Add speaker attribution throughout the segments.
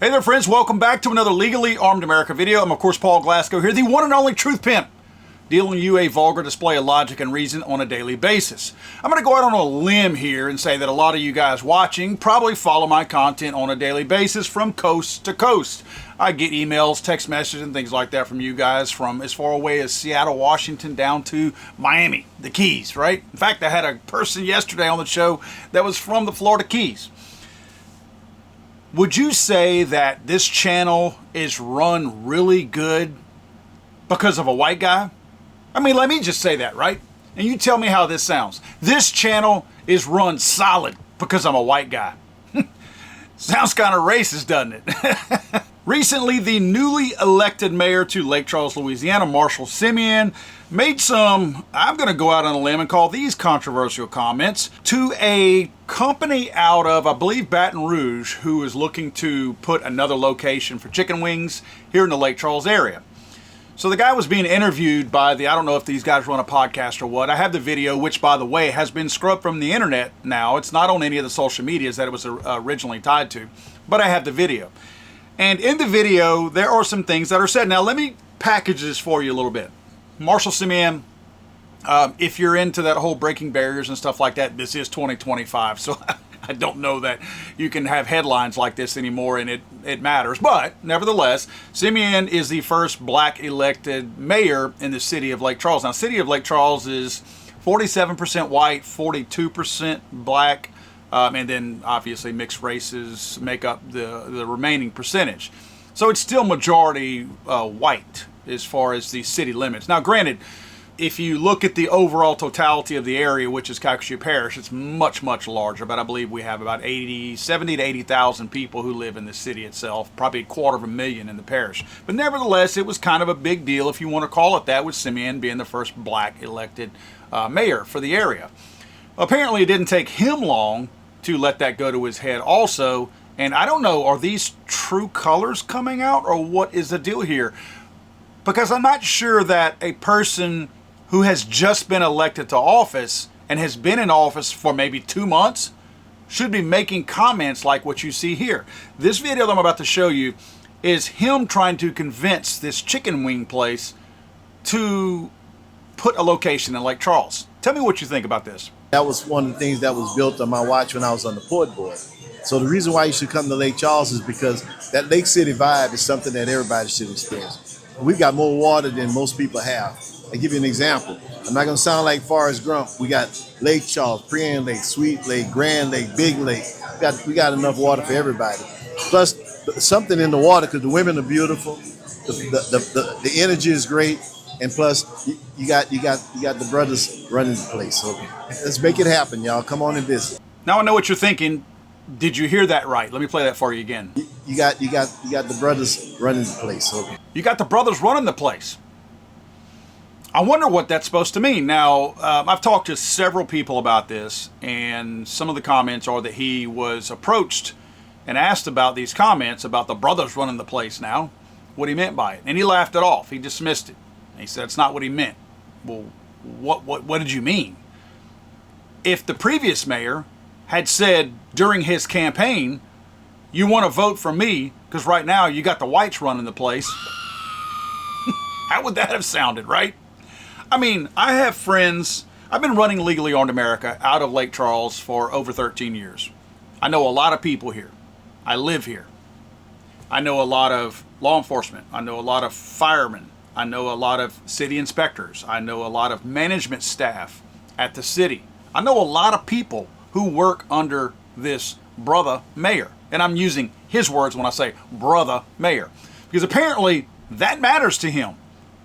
Speaker 1: Hey there friends, welcome back to another Legally Armed America video. I'm of course Paul Glasgow here, the one and only Truth Pimp, dealing you a vulgar display of logic and reason on a daily basis. I'm going to go out on a limb here and say that a lot of you guys watching probably follow my content on a daily basis from coast to coast. I get emails, text messages, and things like that from you guys from as far away as Seattle, Washington, down to Miami, the Keys, right? In fact, I had a person yesterday on the show that was from the Florida Keys. Would you say that this channel is run really good because of a white guy? I mean, let me just say that, right? And you tell me how this sounds. This channel is run solid because I'm a white guy. Sounds kind of racist, doesn't it? Recently, the newly elected mayor to Lake Charles, Louisiana, Marshall Simien, made some, I'm going to go out on a limb and call these controversial comments to a company out of, I believe, Baton Rouge, who is looking to put another location for chicken wings here in the Lake Charles area. So the guy was being interviewed by the, I don't know if these guys run a podcast or what. I have the video, which, by the way, has been scrubbed from the internet now. It's not on any of the social medias that it was originally tied to, but I have the video. And in the video, there are some things that are said. Now, let me package this for you a little bit. Marshall Simien, if you're into that whole breaking barriers and stuff like that, this is 2025, so I don't know that you can have headlines like this anymore and it matters. But nevertheless, Simien is the first black elected mayor in the city of Lake Charles. Now, city of Lake Charles is 47% white, 42% black, and then obviously mixed races make up the remaining percentage. So it's still majority white as far as the city limits. Now granted, if you look at the overall totality of the area, which is Calcasieu Parish, it's much, much larger, but I believe we have about 70 to 80,000 people who live in the city itself, probably 250,000 in the parish. But nevertheless, it was kind of a big deal, if you want to call it that, with Simien being the first black elected mayor for the area. Apparently it didn't take him long to let that go to his head also. And I don't know, are these true colors coming out or what is the deal here? Because I'm not sure that a person who has just been elected to office and has been in office for maybe 2 months should be making comments like what you see here. This video that I'm about to show you is him trying to convince this chicken wing place to put a location in Lake Charles. Tell me what you think about this.
Speaker 2: That was one of the things that was built on my watch when I was on the port board. So the reason why you should come to Lake Charles is because that Lake City vibe is something that everybody should experience. We've got more water than most people have. I'll give you an example. I'm not going to sound like Forrest Gump. We got Lake Charles, Prairie Lake, Sweet Lake, Grand Lake, Big Lake. We got enough water for everybody. Plus something in the water because the women are beautiful. The energy is great. And plus, you got the brothers running the place. So let's make it happen, y'all. Come on and visit.
Speaker 1: Now I know what you're thinking. Did you hear that right? Let me play that for you again.
Speaker 2: You got the brothers running the place. So
Speaker 1: you got the brothers running the place. I wonder what that's supposed to mean. Now, I've talked to several people about this, and some of the comments are that he was approached and asked about these comments about the brothers running the place now, what he meant by it, and he laughed it off. He dismissed it. He said it's not what he meant. Well, what did you mean? If the previous mayor had said during his campaign, you want to vote for me because right now you got the whites running the place, how would that have sounded, right? I mean, I have friends. I've been running Legally Armed America out of Lake Charles for over 13 years. I know a lot of people here. I live here. I know a lot of law enforcement. I know a lot of firemen. I know a lot of city inspectors. I know a lot of management staff at the city. I know a lot of people who work under this brother mayor. And I'm using his words when I say brother mayor, because apparently that matters to him.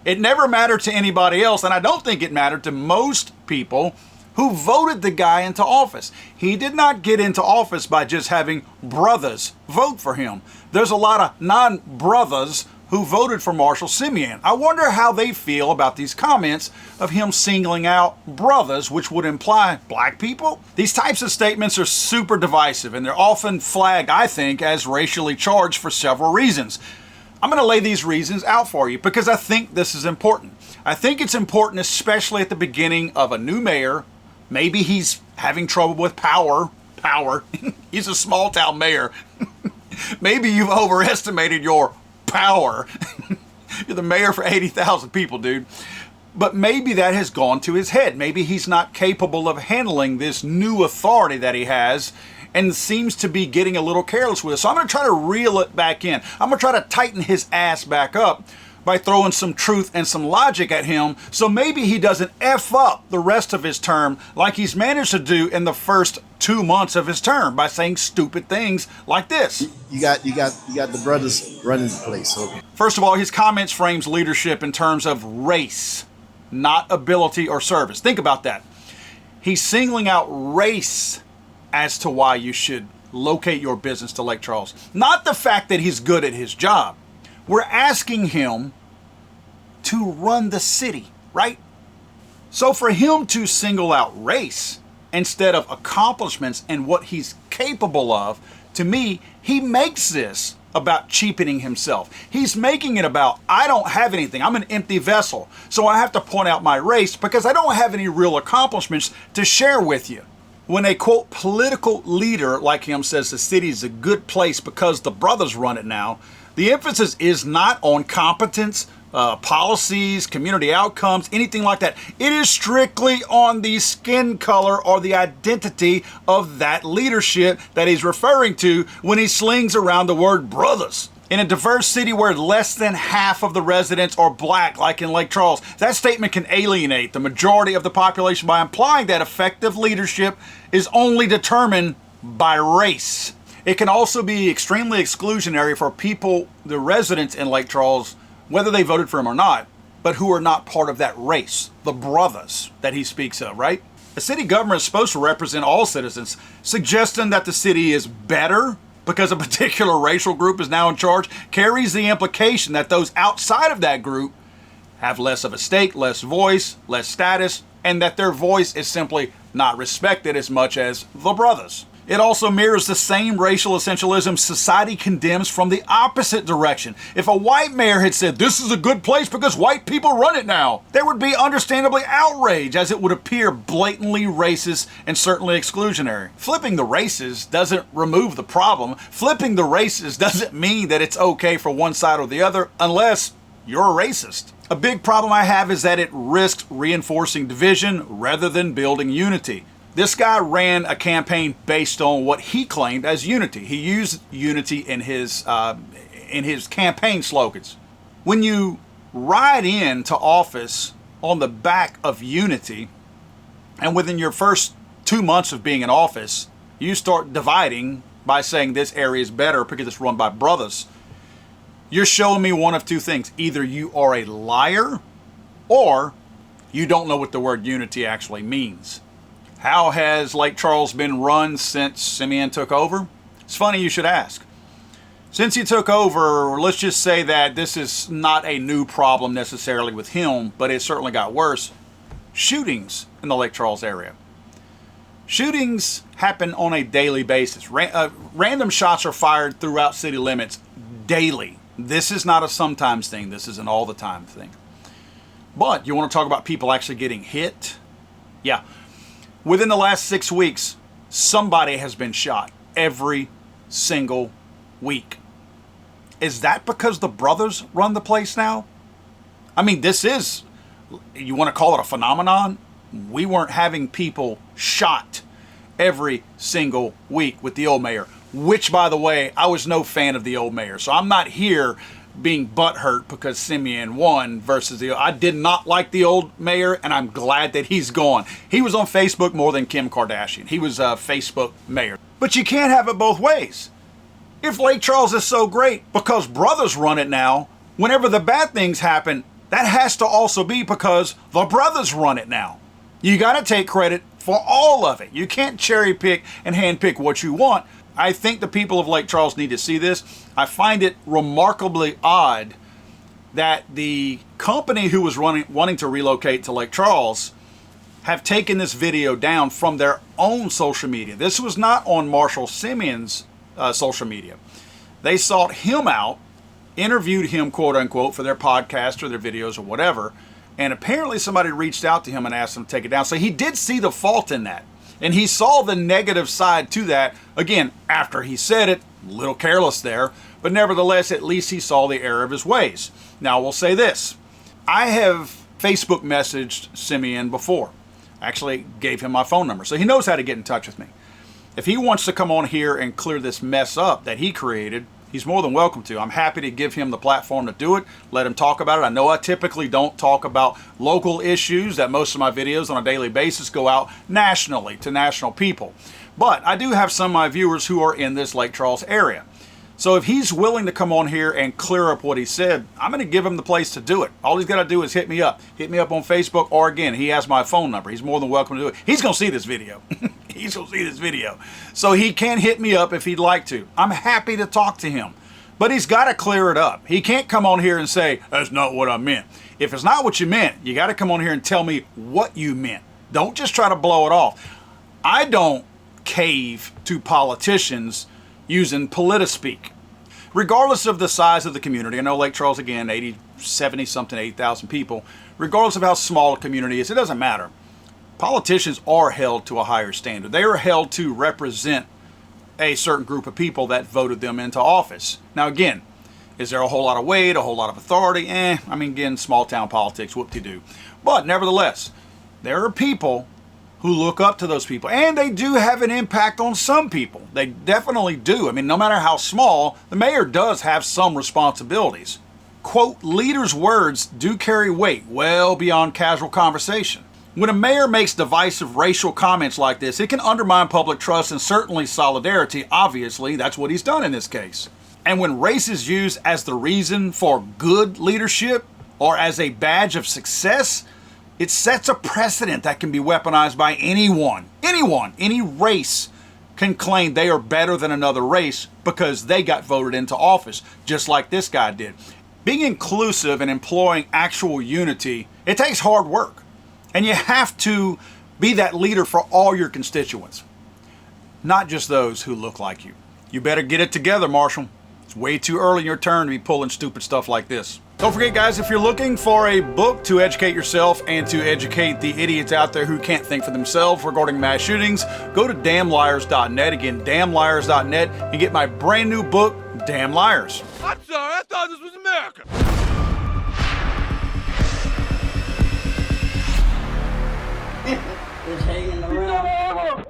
Speaker 1: It never mattered to anybody else, and I don't think it mattered to most people who voted the guy into office. He did not get into office by just having brothers vote for him. There's a lot of non-brothers who voted for Marshall Simien. I wonder how they feel about these comments of him singling out brothers, which would imply black people. These types of statements are super divisive, and they're often flagged, I think, as racially charged for several reasons. I'm going to lay these reasons out for you because I think this is important. I think it's important, especially at the beginning of a new mayor. Maybe he's having trouble with power. He's a small town mayor. Maybe you've overestimated your power. You're the mayor for 80,000 people, dude. But maybe that has gone to his head. Maybe he's not capable of handling this new authority that he has and seems to be getting a little careless with it. So I'm going to try to reel it back in. I'm going to try to tighten his ass back up by throwing some truth and some logic at him, so maybe he doesn't F up the rest of his term like he's managed to do in the first 2 months of his term by saying stupid things like this.
Speaker 2: You got the brothers running the place. So.
Speaker 1: First of all, his comments frames leadership in terms of race, not ability or service. Think about that. He's singling out race as to why you should locate your business to Lake Charles, not the fact that he's good at his job. We're asking him to run the city, right? So for him to single out race instead of accomplishments and what he's capable of, to me, he makes this about cheapening himself. He's making it about, I don't have anything. I'm an empty vessel. So I have to point out my race because I don't have any real accomplishments to share with you. When a, quote, political leader like him says the city is a good place because the brothers run it now, the emphasis is not on competence, policies, community outcomes, anything like that. It is strictly on the skin color or the identity of that leadership that he's referring to when he slings around the word brothers. In a diverse city where less than half of the residents are black, like in Lake Charles, that statement can alienate the majority of the population by implying that effective leadership is only determined by race. It can also be extremely exclusionary for people, the residents in Lake Charles, whether they voted for him or not, but who are not part of that race, the brothers that he speaks of, right? The city government is supposed to represent all citizens. Suggesting that the city is better because a particular racial group is now in charge carries the implication that those outside of that group have less of a stake, less voice, less status, and that their voice is simply not respected as much as the brothers. It also mirrors the same racial essentialism society condemns from the opposite direction. If a white mayor had said, this is a good place because white people run it now, there would be understandably outrage, as it would appear blatantly racist and certainly exclusionary. Flipping the races doesn't remove the problem. Flipping the races doesn't mean that it's okay for one side or the other unless you're a racist. A big problem I have is that it risks reinforcing division rather than building unity. This guy ran a campaign based on what he claimed as unity. He used unity in his campaign slogans. When you ride into office on the back of unity, and within your first 2 months of being in office, you start dividing by saying this area is better because it's run by brothers, you're showing me one of two things. Either you are a liar or you don't know what the word unity actually means. How has Lake Charles been run since Simien took over? It's funny you should ask. Since he took over, let's just say that this is not a new problem necessarily with him, but it certainly got worse. Shootings in the Lake Charles area. Shootings happen on a daily basis. Random shots are fired throughout city limits daily. This is not a sometimes thing. This is an all the time thing. But you want to talk about people actually getting hit? Yeah. Within the last 6 weeks, somebody has been shot every single week. Is that because the brothers run the place now? I mean, this is, you want to call it a phenomenon? We weren't having people shot every single week with the old mayor, which, by the way, I was no fan of the old mayor. So I'm not here being butthurt because Simien won versus the. I did not like the old mayor, and I'm glad that he's gone. He was on Facebook more than Kim Kardashian. He was a Facebook mayor. But you can't have it both ways. If Lake Charles is so great because brothers run it now, whenever the bad things happen, that has to also be because the brothers run it now. You got to take credit for all of it. You can't cherry pick and hand pick what you want. I think the people of Lake Charles need to see this. I find it remarkably odd that the company who was wanting to relocate to Lake Charles have taken this video down from their own social media. This was not on Marshall Simien's social media. They sought him out, interviewed him, quote unquote, for their podcast or their videos or whatever, and apparently somebody reached out to him and asked him to take it down. So he did see the fault in that. And he saw the negative side to that, again, after he said it, A little careless there, but nevertheless, at least he saw the error of his ways. Now, we'll say this. I have Facebook messaged Simien before. Actually, gave him my phone number, so he knows how to get in touch with me. If he wants to come on here and clear this mess up that he created, he's more than welcome to. I'm happy to give him the platform to do it, let him talk about it. I know I typically don't talk about local issues, that most of my videos on a daily basis go out nationally to national people. But I do have some of my viewers who are in this Lake Charles area. So if he's willing to come on here and clear up what he said, I'm going to give him the place to do it. All he's got to do is hit me up. Hit me up on Facebook, or again, he has my phone number. He's more than welcome to do it. He's going to see this video. He's going to see this video. So he can hit me up if he'd like to. I'm happy to talk to him. But he's got to clear it up. He can't come on here and say, that's not what I meant. If it's not what you meant, you got to come on here and tell me what you meant. Don't just try to blow it off. I don't cave to politicians using politispeak. Regardless of the size of the community, I know Lake Charles, again, 70-something, 80,000 people. Regardless of how small a community is, it doesn't matter. Politicians are held to a higher standard. They are held to represent a certain group of people that voted them into office. Now, again, is there a whole lot of weight, a whole lot of authority? I mean, again, small town politics, whoop-de-doo. But nevertheless, there are people who look up to those people. And they do have an impact on some people. They definitely do. I mean, no matter how small, the mayor does have some responsibilities. Quote, leaders' words do carry weight well beyond casual conversation. When a mayor makes divisive racial comments like this, it can undermine public trust and certainly solidarity. Obviously, that's what he's done in this case. And when race is used as the reason for good leadership or as a badge of success, it sets a precedent that can be weaponized by anyone. Anyone, any race can claim they are better than another race because they got voted into office, just like this guy did. Being inclusive and employing actual unity, it takes hard work. And you have to be that leader for all your constituents, not just those who look like you. You better get it together, Marshall. It's way too early in your turn to be pulling stupid stuff like this. Don't forget, guys, if you're looking for a book to educate yourself and to educate the idiots out there who can't think for themselves regarding mass shootings, go to damnliars.net. Again, damnliars.net, and get my brand new book, Damn Liars.
Speaker 3: I'm sorry, I thought this was America.
Speaker 4: Just hanging around.